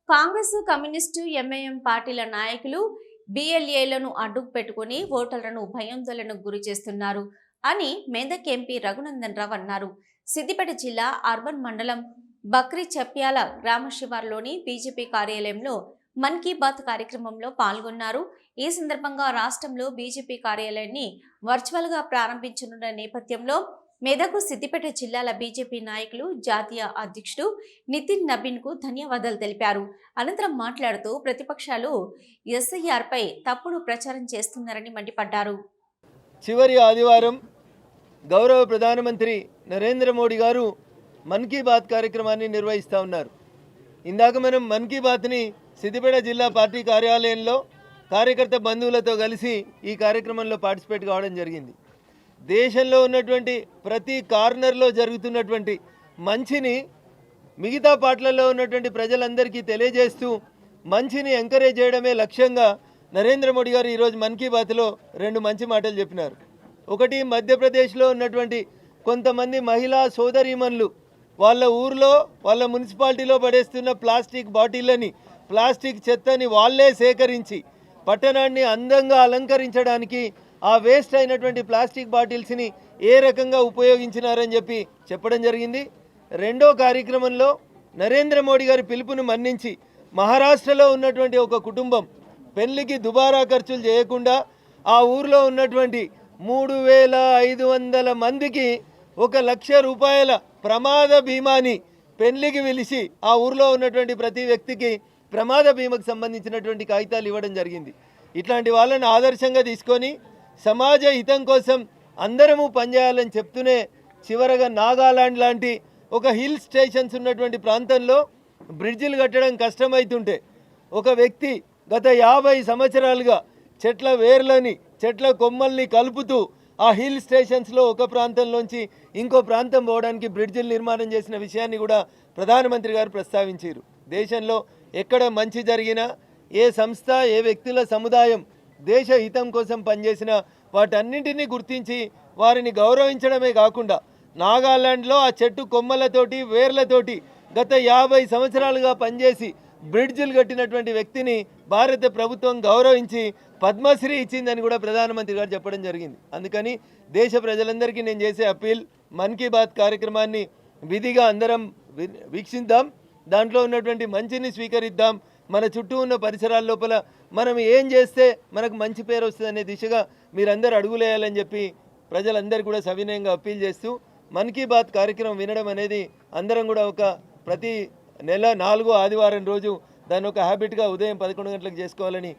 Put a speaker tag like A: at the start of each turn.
A: Congress, communist, MIM పార్టీల నాయకులు బిఎల్ఏలను అడ్డుకు పెట్టుకుని ఓటర్లను భయాందోళనకు గురి చేస్తున్నారు అని మెదక్ ఎంపీ రఘునందన్ రావు అన్నారు. సిద్దిపేట జిల్లా అర్బన్ మండలం బక్రీ చప్యాల గ్రామ శివార్లోని బీజేపీ కార్యాలయంలో మన్ కీ బాత్ కార్యక్రమంలో పాల్గొన్నారు. ఈ సందర్భంగా రాష్ట్రంలో బీజేపీ కార్యాలయాన్ని వర్చువల్గా ప్రారంభించనున్న నేపథ్యంలో మెదక్, సిద్దిపేట జిల్లాల బీజేపీ నాయకులు జాతీయ అధ్యక్షుడు నితిన్ నబీన్ కు ధన్యవాదాలు తెలిపారు. అనంతరం మాట్లాడుతూ ప్రతిపక్షాలు ఎస్ఐఆర్పై తప్పుడు ప్రచారం చేస్తున్నారని మండిపడ్డారు.
B: చివరి ఆదివారం గౌరవ ప్రధానమంత్రి నరేంద్ర మోడీ గారు మన్ కీ బాత్ కార్యక్రమాన్ని నిర్వహిస్తూ ఉన్నారు. ఇందాక మనం మన్ కీ బాత్ని సిద్దిపేట జిల్లా పార్టీ కార్యాలయంలో కార్యకర్త బంధువులతో కలిసి ఈ కార్యక్రమంలో పార్టిసిపేట్ కావడం జరిగింది. దేశంలో ఉన్నటువంటి ప్రతి కార్నర్లో జరుగుతున్నటువంటి మంచిని మిగతా పార్టీలలో ఉన్నటువంటి ప్రజలందరికీ తెలియజేస్తూ మంచిని ఎంకరేజ్ చేయడమే లక్ష్యంగా నరేంద్ర మోడీ గారు ఈరోజు మన్ కీ బాత్లో 2 మంచి మాటలు చెప్పినారు. ఒకటి, మధ్యప్రదేశ్లో ఉన్నటువంటి కొంతమంది మహిళా సోదరీమణులు వాళ్ళ ఊర్లో వాళ్ళ మున్సిపాలిటీలో పడేస్తున్న ప్లాస్టిక్ బాటిళ్ళని, ప్లాస్టిక్ చెత్తని వాళ్ళే సేకరించి పట్టణాన్ని అందంగా అలంకరించడానికి ఆ వేస్ట్ అయినటువంటి ప్లాస్టిక్ బాటిల్స్ని ఏ రకంగా ఉపయోగించినారని చెప్పి చెప్పడం జరిగింది. రెండో కార్యక్రమంలో నరేంద్ర మోడీ గారి పిలుపును మన్నించి మహారాష్ట్రలో ఉన్నటువంటి ఒక కుటుంబం పెళ్లికి దుబారా ఖర్చులు చేయకుండా ఆ ఊర్లో ఉన్నటువంటి 3500 మందికి 1,00,000 రూపాయల ప్రమాద బీమాని పెళ్లికి పిలిచి ఆ ఊర్లో ఉన్నటువంటి ప్రతి వ్యక్తికి ప్రమాద బీమాకు సంబంధించినటువంటి కాగితాలు ఇవ్వడం జరిగింది. ఇట్లాంటి వాళ్ళని ఆదర్శంగా తీసుకొని సమాజ హితం కోసం అందరము పనిచేయాలని చెప్తూనే చివరగా నాగాలాండ్ లాంటి ఒక హిల్ స్టేషన్స్ ఉన్నటువంటి ప్రాంతంలో బ్రిడ్జిలు కట్టడం కష్టమవుతుంటే ఒక వ్యక్తి గత 50 సంవత్సరాలుగా చెట్ల వేర్లని, చెట్ల కొమ్మల్ని కలుపుతూ ఆ హిల్ స్టేషన్స్లో ఒక ప్రాంతంలోంచి ఇంకో ప్రాంతం పోవడానికి బ్రిడ్జిలు నిర్మాణం చేసిన విషయాన్ని కూడా ప్రధానమంత్రి గారు ప్రస్తావించారు. దేశంలో ఎక్కడ మంచి జరిగినా, ఏ సంస్థ, ఏ వ్యక్తుల సముదాయం దేశ హితం కోసం పనిచేసిన వాటన్నింటినీ గుర్తించి వారిని గౌరవించడమే కాకుండా నాగాలాండ్లో ఆ చెట్టు కొమ్మలతోటి, వేర్లతోటి గత 50 సంవత్సరాలుగా పనిచేసి బ్రిడ్జిలు కట్టినటువంటి వ్యక్తిని భారత ప్రభుత్వం గౌరవించి పద్మశ్రీ ఇచ్చిందని కూడా ప్రధానమంత్రి గారు చెప్పడం జరిగింది. అందుకని దేశ ప్రజలందరికీ నేను చేసే అప్పీల్, మన్ కీ బాత్ కార్యక్రమాన్ని విధిగా అందరం వీక్షిద్దాం, దాంట్లో ఉన్నటువంటి మంచిని స్వీకరిద్దాం. మన చుట్టూ ఉన్న పరిసరాల లోపల మనం ఏం చేస్తే మనకు మంచి పేరు వస్తుంది అనే దిశగా మీరందరూ అడుగులేయాలని చెప్పి ప్రజలందరూ కూడా సవినయంగా అప్పీల్ చేస్తూ మన్ కీ బాత్ కార్యక్రమం వినడం అనేది అందరం కూడా ఒక ప్రతి నెల 4వ ఆదివారం రోజు దాన్ని ఒక హ్యాబిట్గా ఉదయం 11 గంటలకు చేసుకోవాలని